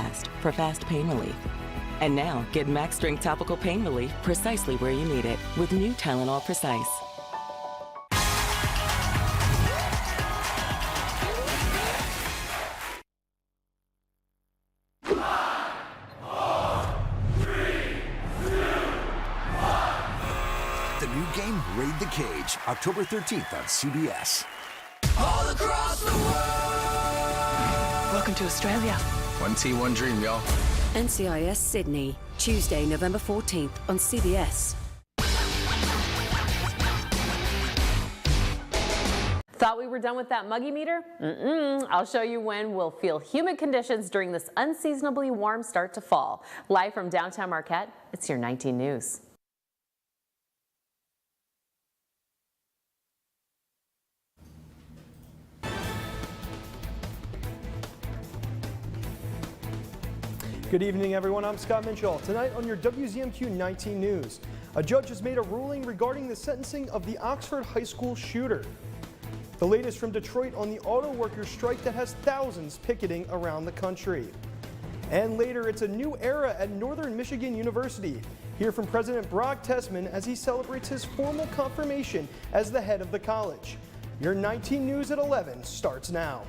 fast for fast pain relief. And now, get Max Strength Topical Pain Relief precisely where you need it with new Tylenol Precise. The new game, Raid the Cage, October 13th on CBS. All across the world. Welcome to Australia. One team, one dream, y'all. NCIS Sydney, Tuesday, November 14th on CBS. Thought we were done with that muggy meter? I'll show you when we'll feel humid conditions during this unseasonably warm start to fall. Live from downtown Marquette, it's your 19 News. Good evening, everyone. I'm Scott Minchell. Tonight on your WZMQ 19 News, a judge has made a ruling regarding the sentencing of the Oxford High School shooter. The latest from Detroit on the auto workers strike that has thousands picketing around the country. And later, it's a new era at Northern Michigan University. Hear from President Brock Tessman as he celebrates his formal confirmation as the head of the college. Your 19 News at 11 starts now.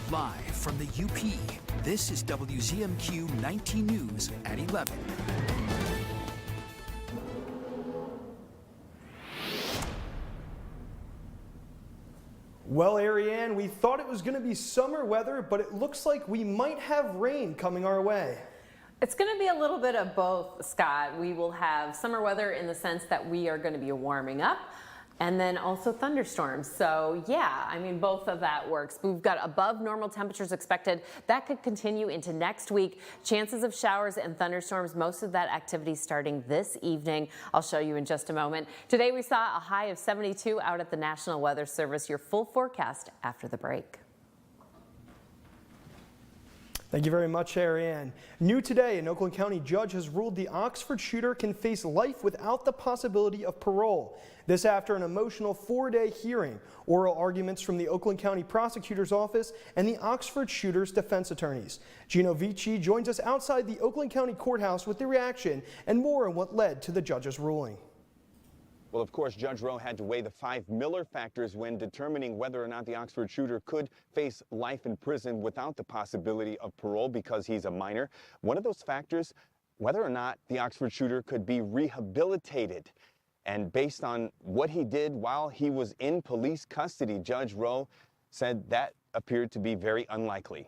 Live from the UP, this is WZMQ 19 News at 11. Well, Ariane, we thought it was going to be summer weather, but it looks like we might have rain coming our way. It's going to be a little bit of both, Scott. We will have summer weather in the sense that we are going to be warming up, and then also thunderstorms. So yeah, I mean, both of that works. We've got above normal temperatures expected. That could continue into next week. Chances of showers and thunderstorms, most of that activity starting this evening. I'll show you in just a moment. Today we saw a high of 72 out at the National Weather Service. Your full forecast after the break. Thank you very much, Ariane. New today, an Oakland County judge has ruled the Oxford shooter can face life without the possibility of parole. This after an emotional 4-day hearing. Oral arguments from the Oakland County Prosecutor's Office and the Oxford shooter's defense attorneys. Gino Vici joins us outside the Oakland County Courthouse with the reaction and more on what led to the judge's ruling. Well, of course, Judge Rowe had to weigh the 5 Miller factors when determining whether or not the Oxford shooter could face life in prison without the possibility of parole because he's a minor. One of those factors, whether or not the Oxford shooter could be rehabilitated. And based on what he did while he was in police custody, Judge Rowe said that appeared to be very unlikely.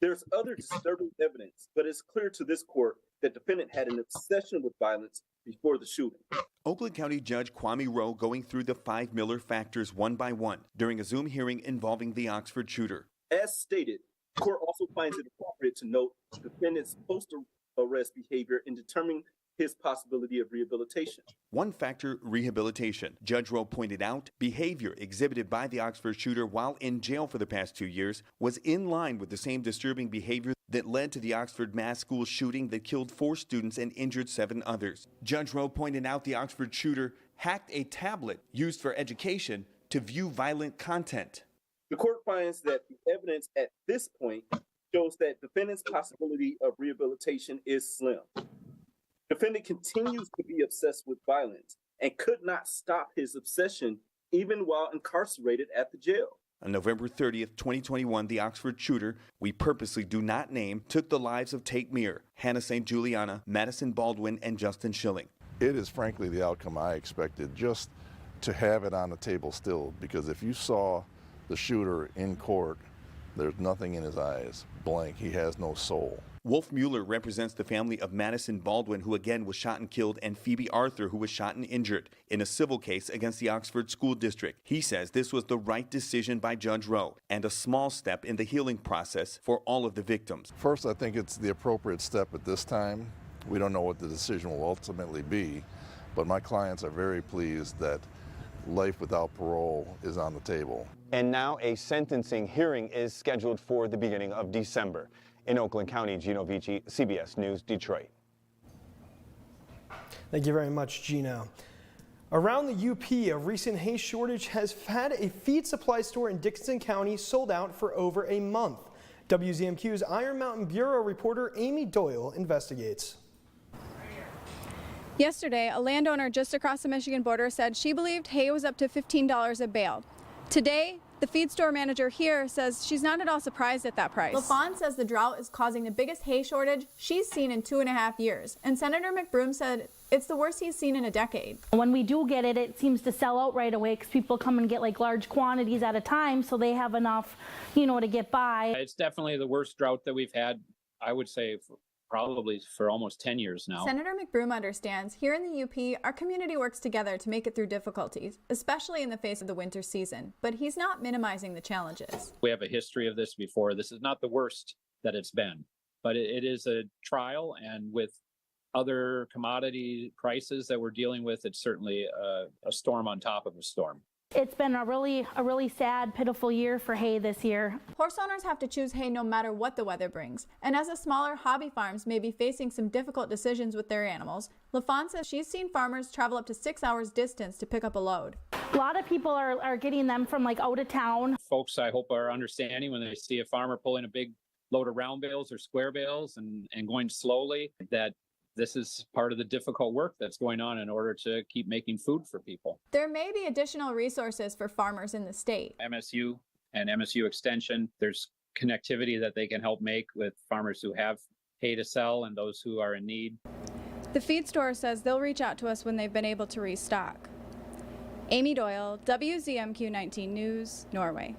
There's other disturbing evidence, but it's clear to this court that the defendant had an obsession with violence before the shooting. Oakland County Judge Kwame Rowe going through the 5 Miller factors one by one during a Zoom hearing involving the Oxford shooter. As stated, the court also finds it appropriate to note the defendant's post-arrest behavior in determining his possibility of rehabilitation. One factor, rehabilitation. Judge Rowe pointed out behavior exhibited by the Oxford shooter while in jail for the past 2 years was in line with the same disturbing behavior that led to the Oxford mass school shooting that killed 4 students and injured 7 others. Judge Rowe pointed out the Oxford shooter hacked a tablet used for education to view violent content. The court finds that the evidence at this point shows that defendant's possibility of rehabilitation is slim. Defendant continues to be obsessed with violence and could not stop his obsession even while incarcerated at the jail. On November 30th, 2021, the Oxford shooter, we purposely do not name, took the lives of Tate Meir, Hannah St. Juliana, Madison Baldwin, and Justin Schilling. It is frankly the outcome I expected, just to have it on the table still, because if you saw the shooter in court, there's nothing in his eyes, blank, he has no soul. Wolf Mueller represents the family of Madison Baldwin, who again was shot and killed, and Phoebe Arthur, who was shot and injured in a civil case against the Oxford School District. He says this was the right decision by Judge Rowe and a small step in the healing process for all of the victims. First, I think it's the appropriate step at this time. We don't know what the decision will ultimately be, but my clients are very pleased that life without parole is on the table. And now a sentencing hearing is scheduled for the beginning of December. In Oakland County, Gino Vici, CBS News, Detroit. Thank you very much, Gino. Around the UP, a recent hay shortage has had a feed supply store in Dickinson County sold out for over a month. WZMQ's Iron Mountain Bureau reporter Amy Doyle investigates. Yesterday, a landowner just across the Michigan border said she believed hay was up to $15 a bale. Today, the feed store manager here says she's not at all surprised at that price. LaFawn says the drought is causing the biggest hay shortage she's seen in 2.5 years. And Senator McBroom said it's the worst he's seen in a decade. When we do get it, it seems to sell out right away because people come and get like large quantities at a time, so they have enough, to get by. It's definitely the worst drought that we've had, I would say, probably for almost 10 years now. Senator McBroom understands here in the UP, our community works together to make it through difficulties, especially in the face of the winter season. But he's not minimizing the challenges. We have a history of this before. This is not the worst that it's been, but it is a trial, and with other commodity prices that we're dealing with, it's certainly a storm on top of a storm. It's been a really sad, pitiful year for hay this year. Horse owners have to choose hay no matter what the weather brings. And as the smaller hobby farms may be facing some difficult decisions with their animals, LaFawn says she's seen farmers travel up to 6 hours distance to pick up a load. A lot of people are getting them from like out of town. Folks, I hope, are understanding when they see a farmer pulling a big load of round bales or square bales and going slowly, that this is part of the difficult work that's going on in order to keep making food for people. There may be additional resources for farmers in the state. MSU and MSU Extension, there's connectivity that they can help make with farmers who have hay to sell and those who are in need. The feed store says they'll reach out to us when they've been able to restock. Amy Doyle, WZMQ 19 News, Norway.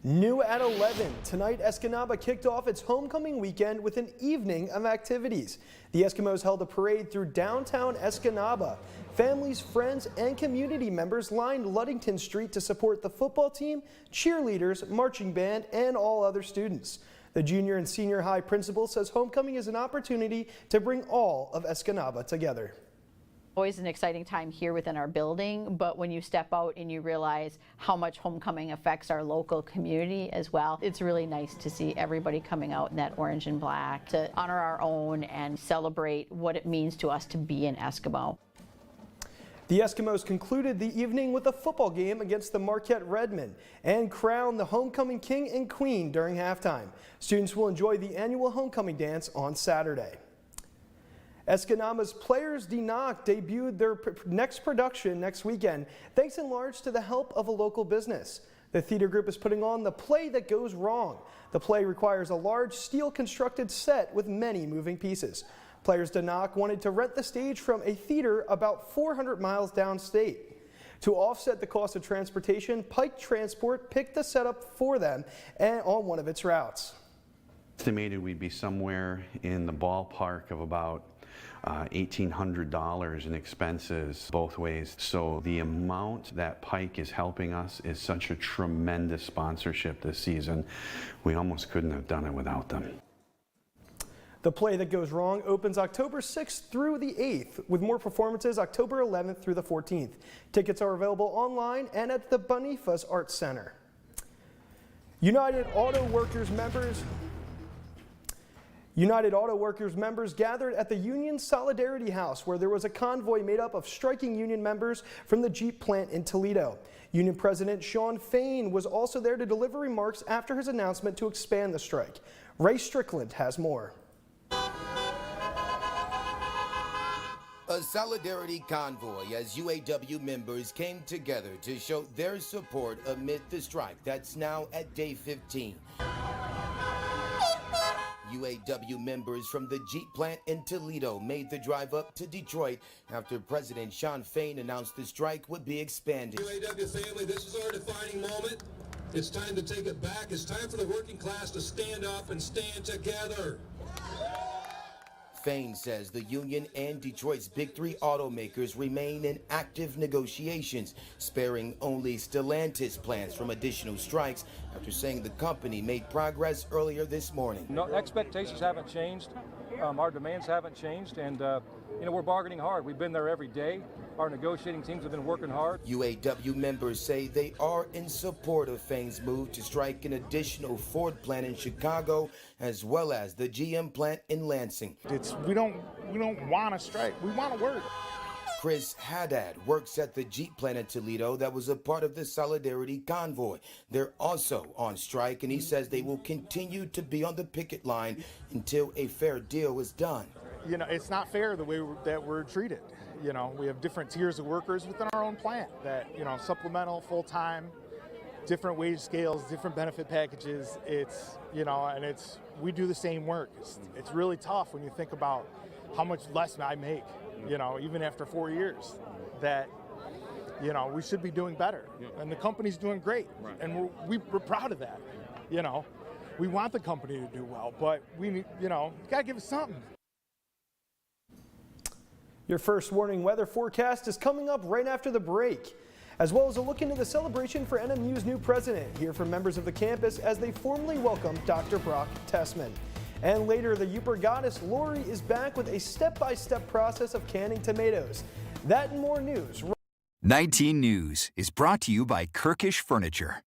New at 11, tonight Escanaba kicked off its homecoming weekend with an evening of activities. The Eskimos held a parade through downtown Escanaba. Families, friends, and community members lined Ludington Street to support the football team, cheerleaders, marching band, and all other students. The junior and senior high principal says homecoming is an opportunity to bring all of Escanaba together. Always an exciting time here within our building, but when you step out and you realize how much homecoming affects our local community as well, it's really nice to see everybody coming out in that orange and black to honor our own and celebrate what it means to us to be an Eskimo. The Eskimos concluded the evening with a football game against the Marquette Redmen and crowned the homecoming king and queen during halftime. Students will enjoy the annual homecoming dance on Saturday. Escanaba's Players Knock debuted their next production next weekend, thanks in large to the help of a local business. The theater group is putting on The Play That Goes Wrong. The play requires a large steel-constructed set with many moving pieces. Players Knock wanted to rent the stage from a theater about 400 miles downstate. To offset the cost of transportation, Pike Transport picked the setup for them and on one of its routes. Estimated we'd be somewhere in the ballpark of about $1,800 in expenses both ways. So the amount that Pike is helping us is such a tremendous sponsorship this season. We almost couldn't have done it without them. The Play That Goes Wrong opens October 6th through the 8th, with more performances October 11th through the 14th. Tickets are available online and at the Boniface Arts Center. United Auto Workers members gathered at the Union Solidarity House, where there was a convoy made up of striking union members from the Jeep plant in Toledo. Union President Shawn Fain was also there to deliver remarks after his announcement to expand the strike. Ray Strickland has more. A solidarity convoy as UAW members came together to show their support amid the strike that's now at day 15. UAW members from the Jeep plant in Toledo made the drive up to Detroit after President Shawn Fain announced the strike would be expanded. UAW family, this is our defining moment. It's time to take it back. It's time for the working class to stand up and stand together. Fain says the union and Detroit's big three automakers remain in active negotiations, sparing only Stellantis plans from additional strikes after saying the company made progress earlier this morning. No, expectations haven't changed. Our demands haven't changed, and we're bargaining hard. We've been there every day. Our negotiating teams have been working hard. UAW members say they are in support of Fane's move to strike an additional Ford plant in Chicago, as well as the GM plant in Lansing. We don't want to strike. We want to work. Chris Haddad works at the Jeep plant in Toledo that was a part of the Solidarity Convoy. They're also on strike, and he says they will continue to be on the picket line until a fair deal is done. It's not fair the way that we're treated. We have different tiers of workers within our own plant that, supplemental, full-time, different wage scales, different benefit packages. We do the same work. It's really tough when you think about how much less I make. Even after 4 years, that, we should be doing better. And the company's doing great. Right. And we're proud of that. We want the company to do well, but we, gotta give us something. Your first warning weather forecast is coming up right after the break, as well as a look into the celebration for NMU's new president. Hear from members of the campus as they formally welcome Dr. Brock Tessman. And later, the Upper goddess Lori is back with a step-by-step process of canning tomatoes. That and more news. 19 News is brought to you by Kirkish Furniture.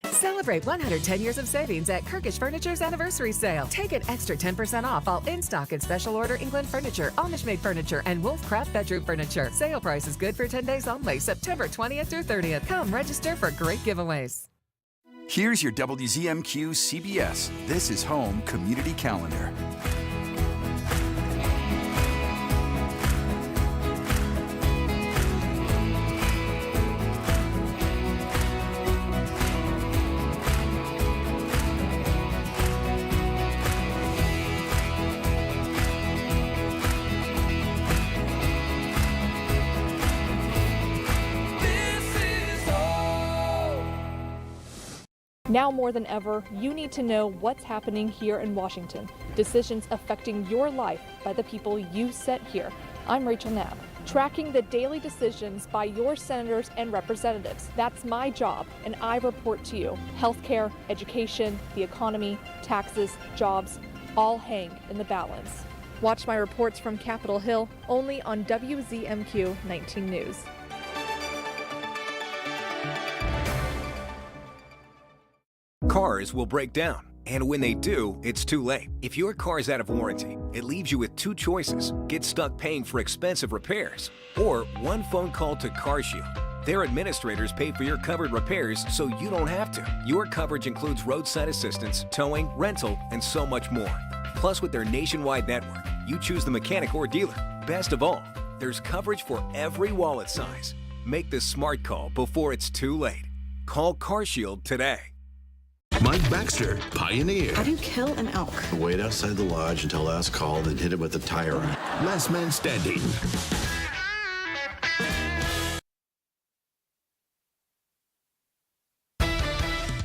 Celebrate 110 years of savings at Kirkish Furniture's anniversary sale. Take an extra 10% off all in-stock and special order England furniture, Amish-made furniture, and Wolfcraft bedroom furniture. Sale price is good for 10 days only, September 20th through 30th. Come register for great giveaways. Here's your WZMQ CBS This is Home Community Calendar. Now more than ever, you need to know what's happening here in Washington. Decisions affecting your life by the people you set here. I'm Rachel Knapp, tracking the daily decisions by your senators and representatives. That's my job, and I report to you. Healthcare, education, the economy, taxes, jobs, all hang in the balance. Watch my reports from Capitol Hill only on WZMQ 19 News. Cars will break down, and when they do, it's too late. If your car's out of warranty, it leaves you with two choices: get stuck paying for expensive repairs, or one phone call to CarShield. Their administrators pay for your covered repairs so you don't have to. Your coverage includes roadside assistance, towing, rental, and so much more. Plus, with their nationwide network, you choose the mechanic or dealer. Best of all, there's coverage for every wallet size. Make the smart call before it's too late. Call CarShield today. Mike Baxter, Pioneer. How do you kill an elk? Wait outside the lodge until last call, then hit it with a tire iron. Last man standing.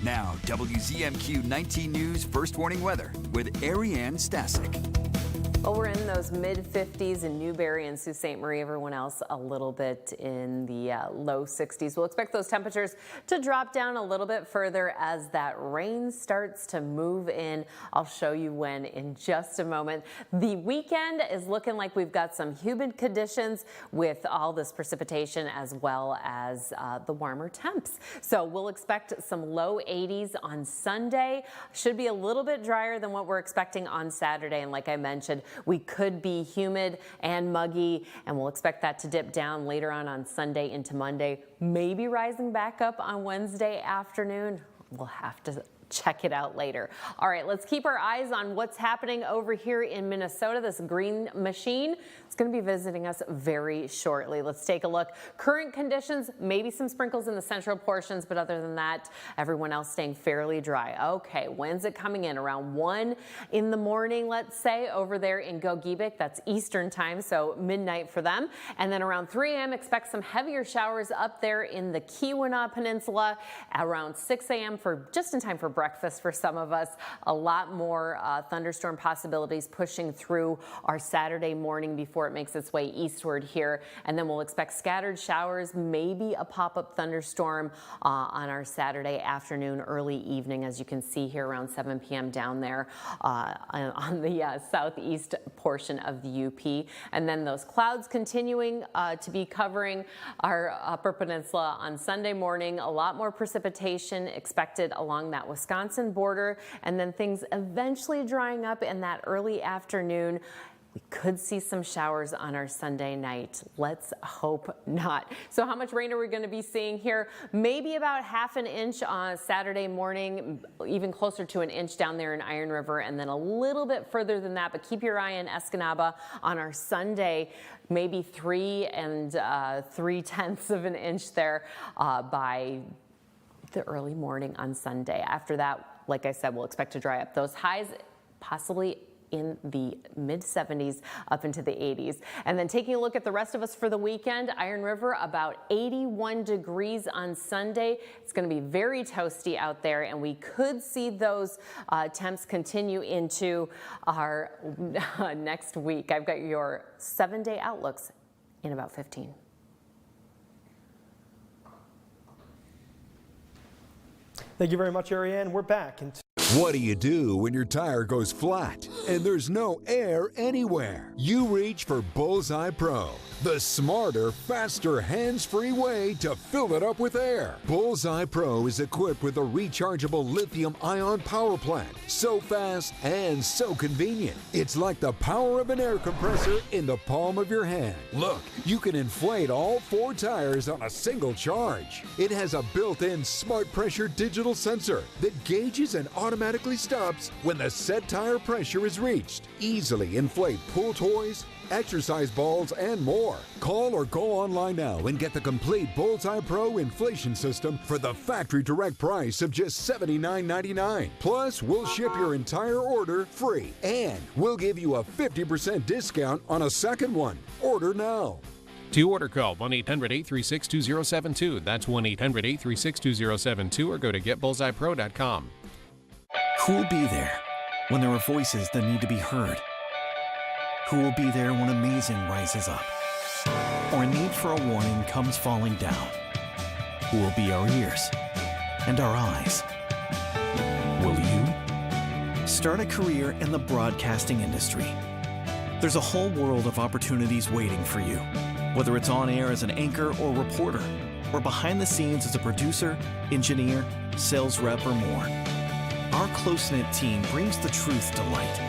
Now, WZMQ 19 News First Warning Weather with Ariane Stasic. Well, we're in those mid-50s in Newberry and Sault Ste. Marie. Everyone else a little bit in the low 60s. We'll expect those temperatures to drop down a little bit further as that rain starts to move in. I'll show you when in just a moment. The weekend is looking like we've got some humid conditions with all this precipitation as well as the warmer temps. So we'll expect some low 80s on Sunday. Should be a little bit drier than what we're expecting on Saturday. And like I mentioned, we could be humid and muggy, and we'll expect that to dip down later on Sunday into Monday, maybe rising back up on Wednesday afternoon. We'll have to check it out later. All right, let's keep our eyes on what's happening over here in Minnesota. This green machine is going to be visiting us very shortly. Let's take a look. Current conditions, maybe some sprinkles in the central portions, but other than that, everyone else staying fairly dry. Okay, when's it coming in? Around 1 in the morning, let's say, over there in Gogebic. That's Eastern time, so midnight for them. And then around 3 a.m., expect some heavier showers up there in the Keweenaw Peninsula. Around 6 a.m. for just in time for breakfast for some of us. A lot more thunderstorm possibilities pushing through our Saturday morning before it makes its way eastward here. And then we'll expect scattered showers, maybe a pop-up thunderstorm on our Saturday afternoon, early evening, as you can see here around 7 p.m. down there on the southeast portion of the UP. And then those clouds continuing to be covering our Upper Peninsula on Sunday morning. A lot more precipitation expected along that Wisconsin border, and then things eventually drying up in that early afternoon. We could see some showers on our Sunday night. Let's hope not. So how much rain are we going to be seeing here? Maybe about half an inch on Saturday morning, even closer to an inch down there in Iron River, and then a little bit further than that. But keep your eye on Escanaba on our Sunday. Maybe 3 3/10 of an inch there by the early morning on Sunday. After that, like I said, we'll expect to dry up. Those highs possibly in the mid-70s up into the 80s. And then taking a look at the rest of us for the weekend, Iron River about 81 degrees on Sunday. It's going to be very toasty out there, and we could see those temps continue into our next week. I've got your 7-day outlooks in about 15. Thank you very much, Ariane. We're back. What do you do when your tire goes flat and there's no air anywhere? You reach for Bullseye Pro, the smarter, faster, hands-free way to fill it up with air. Bullseye Pro is equipped with a rechargeable lithium-ion power plant. So fast and so convenient. It's like the power of an air compressor in the palm of your hand. Look, you can inflate all 4 tires on a single charge. It has a built-in smart pressure digital sensor that gauges and automatically stops when the set tire pressure is reached. Easily inflate pool toys, exercise balls, and more. Call or go online now and get the complete Bullseye Pro inflation system for the factory direct price of just $79.99. Plus, we'll ship your entire order free, and we'll give you a 50% discount on a second one. Order now. To order, call 1-800-836-2072. That's 1-800-836-2072, or go to getbullseyepro.com. Who will be there when there are voices that need to be heard? Who will be there when amazing rises up, or a need for a warning comes falling down? Who will be our ears and our eyes? Will you? Start a career in the broadcasting industry. There's a whole world of opportunities waiting for you, whether it's on air as an anchor or reporter, or behind the scenes as a producer, engineer, sales rep, or more. Our close-knit team brings the truth to light,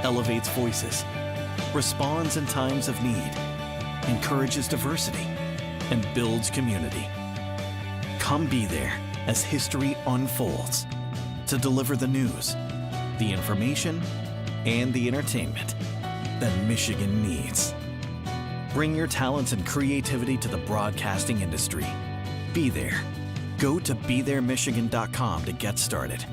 elevates voices, responds in times of need, encourages diversity, and builds community. Come be there as history unfolds to deliver the news, the information, and the entertainment that Michigan needs. Bring your talents and creativity to the broadcasting industry. Be there. Go to BeThereMichigan.com to get started.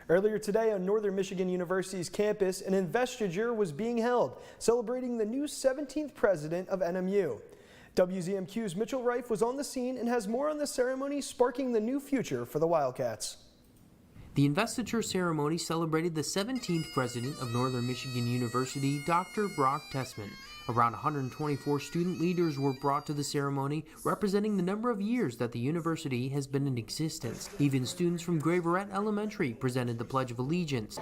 Earlier today on Northern Michigan University's campus, an investiture was being held, celebrating the new 17th president of NMU. WZMQ's Mitchell Reif was on the scene and has more on the ceremony sparking the new future for the Wildcats. The investiture ceremony celebrated the 17th president of Northern Michigan University, Dr. Brock Tessman. Around 124 student leaders were brought to the ceremony, representing the number of years that the university has been in existence. Even students from Graverette Elementary presented the Pledge of Allegiance.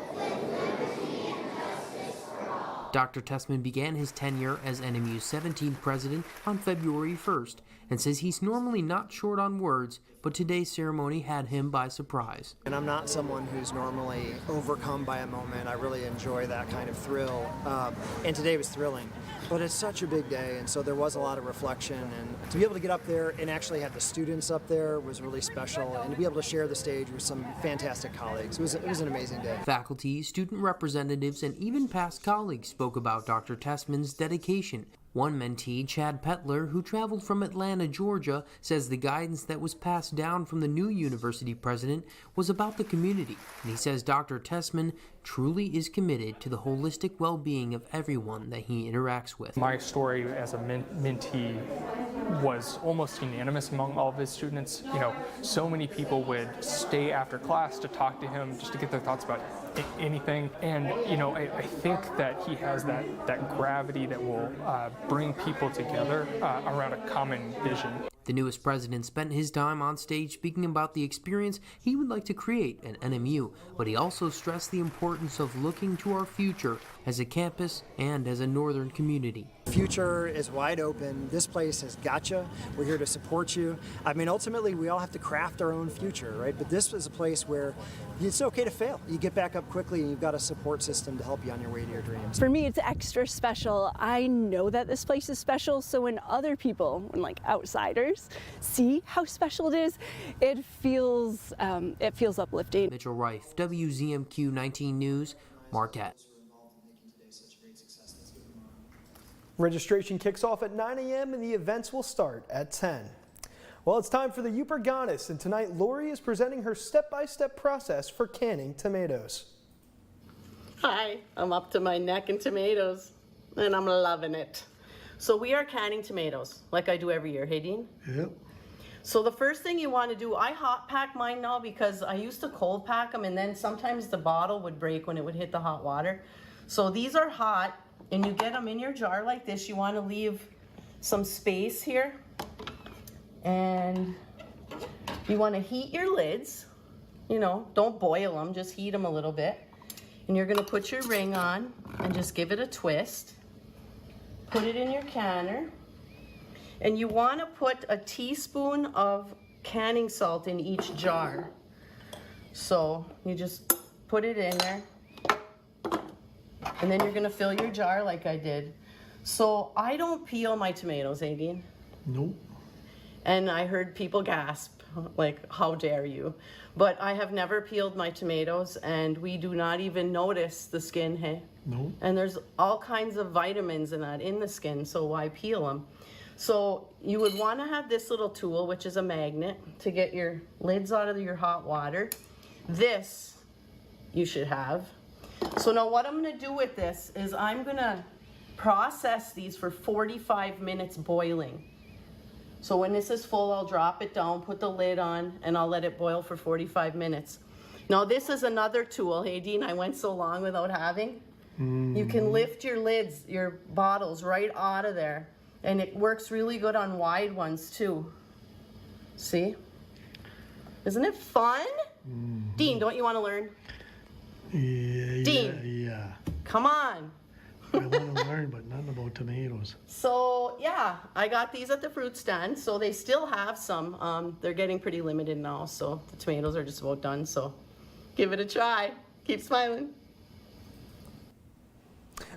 Dr. Tessman began his tenure as NMU's 17th president on February 1st and says he's normally not short on words, but today's ceremony had him by surprise. And I'm not someone who's normally overcome by a moment. I really enjoy that kind of thrill. And today was thrilling. But it's such a big day, and so there was a lot of reflection. And to be able to get up there and actually have the students up there was really special. And to be able to share the stage with some fantastic colleagues, it was an amazing day. Faculty, student representatives, and even past colleagues spoke about Dr. Tessman's dedication. One mentee, Chad Petler, who traveled from Atlanta, Georgia, says the guidance that was passed down from the new university president was about the community, and he says Dr. Tessman truly is committed to the holistic well-being of everyone that he interacts with. My story as a mentee was almost unanimous among all of his students. You know, so many people would stay after class to talk to him, just to get their thoughts about anything. And, you know, I think that he has that gravity that will bring people together around a common vision. The newest president spent his time on stage speaking about the experience he would like to create at NMU, but he also stressed the importance of looking to our future as a campus and as a northern community. The future is wide open. This place has got you. We're here to support you. I mean, ultimately, we all have to craft our own future, right? But this is a place where it's okay to fail. You get back up quickly, and you've got a support system to help you on your way to your dreams. For me, it's extra special. I know that this place is special, so when other people, when like outsiders, see how special it is, it feels uplifting. Mitchell Reif, WZMQ 19 News, Marquette. Registration kicks off at 9 a.m. and the events will start at 10. Well, it's time for the Upper Goddess, and tonight Lori is presenting her step-by-step process for canning tomatoes. Hi, I'm up to my neck in tomatoes, and I'm loving it. So we are canning tomatoes, like I do every year. Hey, Dean? Yep. So the first thing you want to do, I hot pack mine now because I used to cold pack them, and then sometimes the bottle would break when it would hit the hot water. So these are hot, and you get them in your jar like this. You want to leave some space here, and you want to heat your lids. You know, don't boil them, just heat them a little bit. And you're going to put your ring on and just give it a twist. Put it in your canner, and you want to put a teaspoon of canning salt in each jar. So you just put it in there, and then you're going to fill your jar like I did. So I don't peel my tomatoes, Aideen. Nope. And I heard people gasp, like, how dare you? But I have never peeled my tomatoes, and we do not even notice the skin, hey? No. And there's all kinds of vitamins in that, in the skin, so why peel them? So you would want to have this little tool, which is a magnet, to get your lids out of your hot water. This you should have. So now what I'm going to do with this is I'm going to process these for 45 minutes boiling. So when this is full, I'll drop it down, put the lid on, and I'll let it boil for 45 minutes. Now this is another tool. Hey, Dean, I went so long without having. You can lift your lids, your bottles right out of there. And it works really good on wide ones too. See? Isn't it fun? Dean, don't you want to learn? Yeah, Dean. yeah. Come on. I want to learn, but nothing about tomatoes. So yeah, I got these at the fruit stand. So they still have some. They're getting pretty limited now. So the tomatoes are just about done. So give it a try. Keep smiling.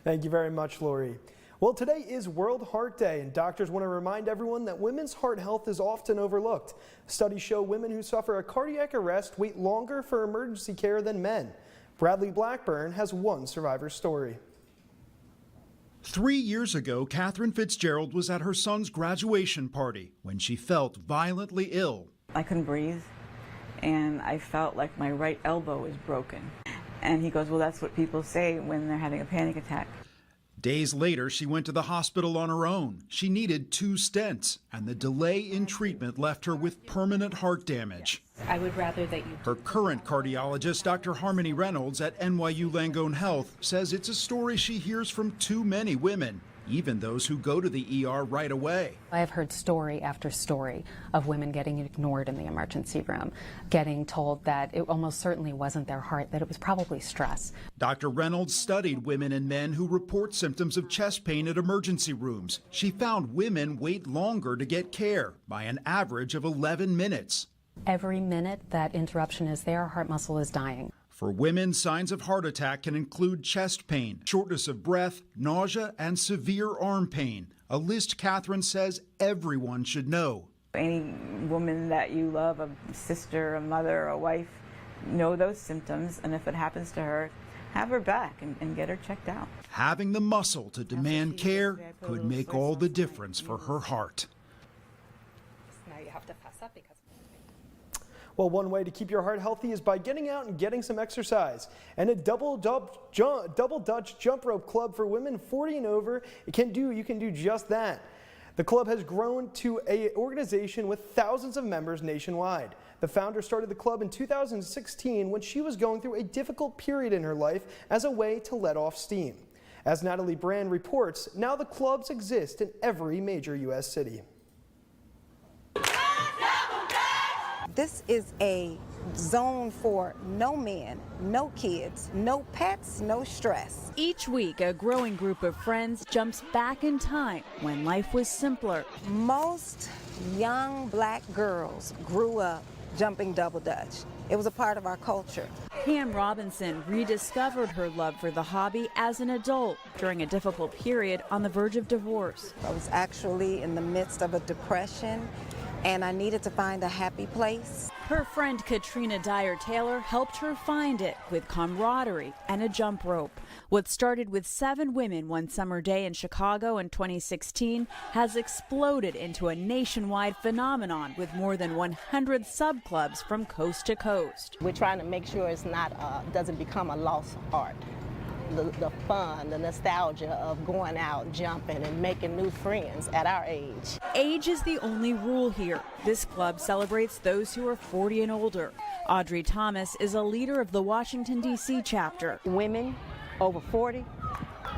Thank you very much, Lori. Well, today is World Heart Day, and doctors want to remind everyone that women's heart health is often overlooked. Studies show women who suffer a cardiac arrest wait longer for emergency care than men. Bradley Blackburn has one survivor story. 3 years ago, Catherine Fitzgerald was at her son's graduation party when she felt violently ill. I couldn't breathe, and I felt like my right elbow was broken. And he goes, well, that's what people say when they're having a panic attack. Days later, she went to the hospital on her own. She needed 2 stents, and the delay in treatment left her with permanent heart damage. I would rather that you... Her current cardiologist, Dr. Harmony Reynolds at NYU Langone Health, says it's a story she hears from too many women, even those who go to the ER right away. I have heard story after story of women getting ignored in the emergency room, getting told that it almost certainly wasn't their heart, that it was probably stress. Dr. Reynolds studied women and men who report symptoms of chest pain at emergency rooms. She found women wait longer to get care, by an average of 11 minutes. Every minute that interruption is there, heart muscle is dying. For women, signs of heart attack can include chest pain, shortness of breath, nausea, and severe arm pain, a list Catherine says everyone should know. Any woman that you love, a sister, a mother, a wife, know those symptoms, and if it happens to her, have her back and get her checked out. Having the muscle to demand care could make all the difference for her heart. Now you have to fess up because... Well, one way to keep your heart healthy is by getting out and getting some exercise. And a double Dutch jump rope club for women 40 and over, you can do just that. The club has grown to an organization with thousands of members nationwide. The founder started the club in 2016 when she was going through a difficult period in her life as a way to let off steam. As Natalie Brand reports, now the clubs exist in every major U.S. city. This is a zone for no men, no kids, no pets, no stress. Each week, a growing group of friends jumps back in time when life was simpler. Most young black girls grew up jumping double Dutch. It was a part of our culture. Pam Robinson rediscovered her love for the hobby as an adult during a difficult period on the verge of divorce. I was actually in the midst of a depression, and I needed to find a happy place. Her friend Katrina Dyer-Taylor helped her find it with camaraderie and a jump rope. What started with 7 women one summer day in Chicago in 2016 has exploded into a nationwide phenomenon with more than 100 sub-clubs from coast to coast. We're trying to make sure it's not doesn't become a lost art. The fun, the nostalgia of going out, jumping, and making new friends at our age. Age is the only rule here. This club celebrates those who are 40 and older. Audrey Thomas is a leader of the Washington, D.C. chapter. Women over 40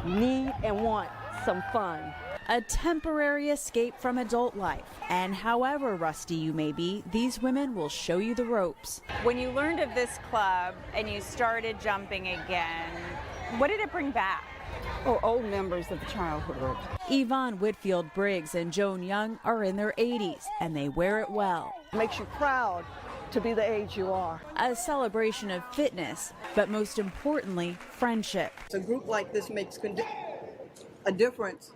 need and want some fun. A temporary escape from adult life. And however rusty you may be, these women will show you the ropes. When you learned of this club and you started jumping again, what did it bring back? Oh, old members of the childhood group. Yvonne Whitfield Briggs and Joan Young are in their 80s, and they wear it well. Makes you proud to be the age you are. A celebration of fitness, but most importantly, friendship. A group like this makes a difference.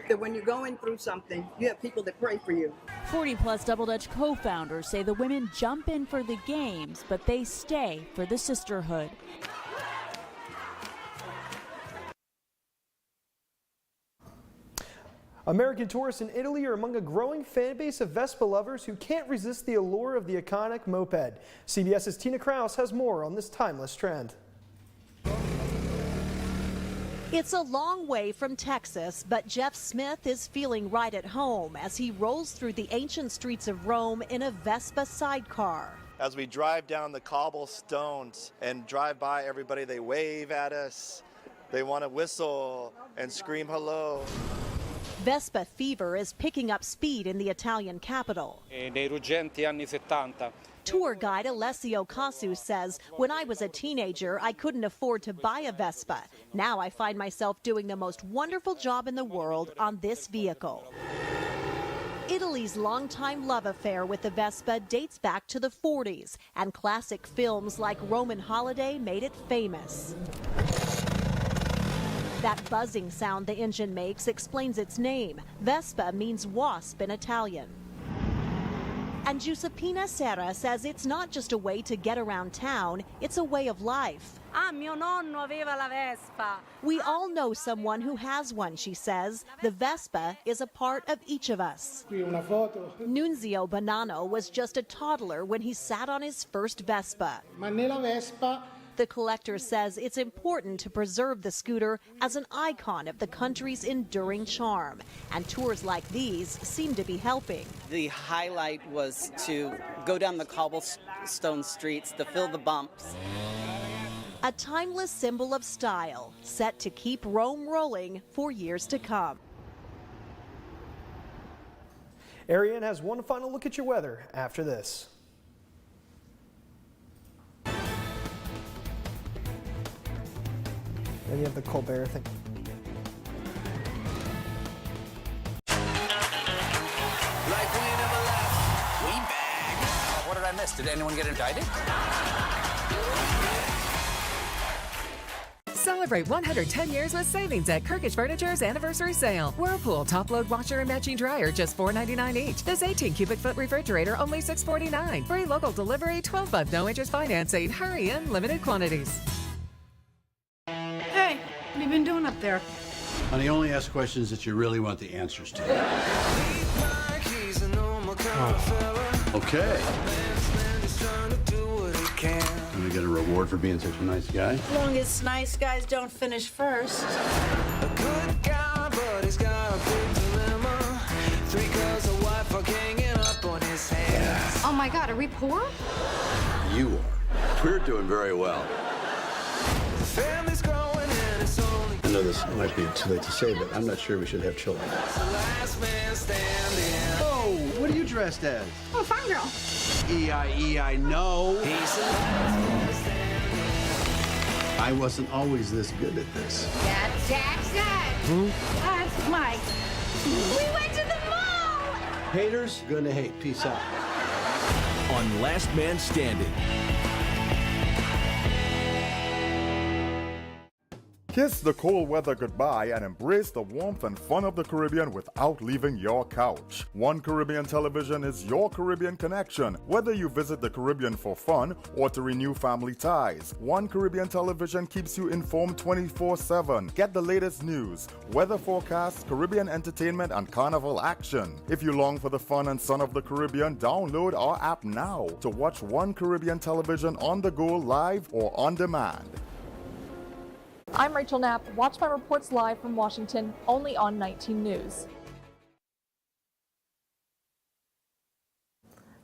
That when you're going through something, you have people that pray for you. 40-plus Double Dutch co-founders say the women jump in for the games, but they stay for the sisterhood. American tourists in Italy are among a growing fan base of Vespa lovers who can't resist the allure of the iconic moped. CBS's Tina Kraus has more on this timeless trend. It's a long way from Texas, but Jeff Smith is feeling right at home as he rolls through the ancient streets of Rome in a Vespa sidecar. As we drive down the cobblestones and drive by everybody, they wave at us. They want to whistle and scream hello. Vespa fever is picking up speed in the Italian capital. Nei ruggenti anni 70. Tour guide Alessio Casu says, when I was a teenager, I couldn't afford to buy a Vespa. Now I find myself doing the most wonderful job in the world on this vehicle. Italy's longtime love affair with the Vespa dates back to the 40s, and classic films like Roman Holiday made it famous. That buzzing sound the engine makes explains its name. Vespa means wasp in Italian. And Giuseppina Serra says it's not just a way to get around town, it's a way of life. Mio nonno aveva la Vespa. We all know someone who has one, she says. The Vespa is a part of each of us. Nunzio Bonanno was just a toddler when he sat on his first Vespa. Ma nella Vespa. The collector says it's important to preserve the scooter as an icon of the country's enduring charm, and tours like these seem to be helping. The highlight was to go down the cobblestone streets, to fill the bumps. A timeless symbol of style, set to keep Rome rolling for years to come. Ariane has one final look at your weather after this. Then you have the Colbert thing. Like we never left. We back. What did I miss? Did anyone get indicted? Celebrate 110 years with savings at Kirkish Furniture's anniversary sale. Whirlpool top-load washer and matching dryer just $4.99 each. This 18 cubic foot refrigerator only $6.49. Free local delivery, 12-month no interest financing. Hurry in limited quantities. Hey, what have you been doing up there? Honey, only ask questions that you really want the answers to. Okay. can. I'm gonna get a reward for being such a nice guy. As long as nice guys don't finish first. A good guy, but he's got a big dilemma. 3 girls, a wife, are hanging up on his hands. Oh my God, are we poor? You are. We're doing very well. The family's growing and it's only. I know this might be too late to say, but I'm not sure we should have children. The last man standing. Oh, what are you dressed as? Oh, farm girl. E-I-E, I know. He's the last man standing. I wasn't always this good at this. That's Jackson. That's Mike. We went to the mall. Haters, gonna hate. Peace out. On Last Man Standing. Kiss the cold weather goodbye and embrace the warmth and fun of the Caribbean without leaving your couch. One Caribbean Television is your Caribbean connection. Whether you visit the Caribbean for fun or to renew family ties, One Caribbean Television keeps you informed 24/7. Get the latest news, weather forecasts, Caribbean entertainment, and carnival action. If you long for the fun and sun of the Caribbean, download our app now to watch One Caribbean Television on the go, live or on demand. I'm Rachel Knapp. Watch my reports live from Washington, only on 19 News.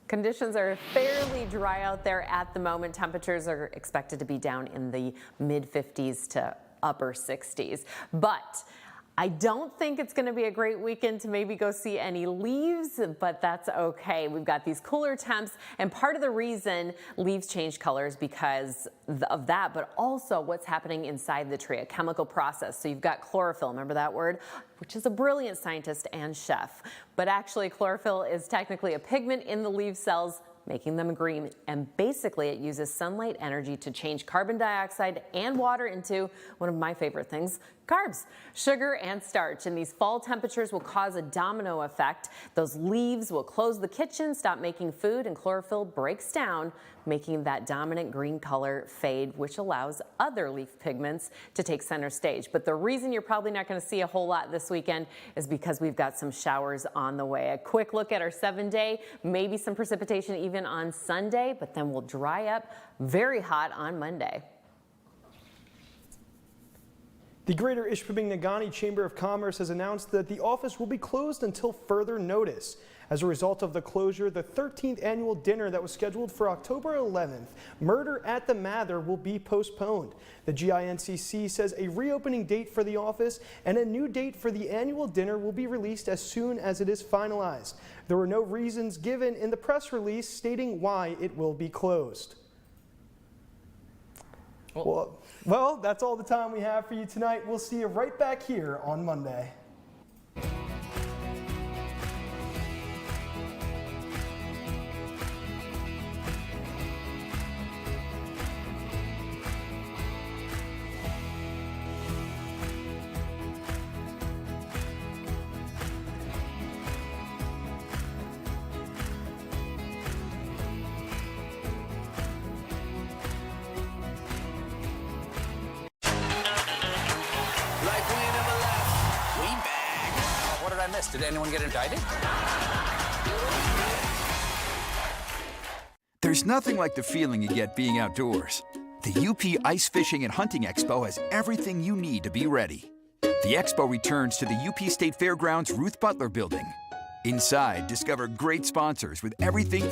Conditions are fairly dry out there at the moment. Temperatures are expected to be down in the mid-50s to upper 60s. But I don't think it's going to be a great weekend to maybe go see any leaves, but that's okay. We've got these cooler temps, and part of the reason leaves change colors because of that, but also what's happening inside the tree, a chemical process. So you've got chlorophyll, remember that word? Which is a brilliant scientist and chef. But actually, chlorophyll is technically a pigment in the leaf cells, making them green, and basically it uses sunlight energy to change carbon dioxide and water into one of my favorite things, carbs, sugar and starch. And these fall temperatures will cause a domino effect. Those leaves will close the kitchen, stop making food, and chlorophyll breaks down, making that dominant green color fade, which allows other leaf pigments to take center stage. But the reason you're probably not going to see a whole lot this weekend is because we've got some showers on the way. A quick look at our 7-day, maybe some precipitation even on Sunday, but then we'll dry up very hot on Monday. The Greater Ishpeming-Negaunee Chamber of Commerce has announced that the office will be closed until further notice. As a result of the closure, the 13th annual dinner that was scheduled for October 11th, Murder at the Mather, will be postponed. The GINCC says a reopening date for the office and a new date for the annual dinner will be released as soon as it is finalized. There were no reasons given in the press release stating why it will be closed. Well, that's all the time we have for you tonight. We'll see you right back here on Monday. Did anyone get indicted? There's nothing like the feeling you get being outdoors. The UP Ice Fishing and Hunting Expo has everything you need to be ready. The expo returns to the UP State Fairgrounds Ruth Butler Building. Inside, discover great sponsors with everything from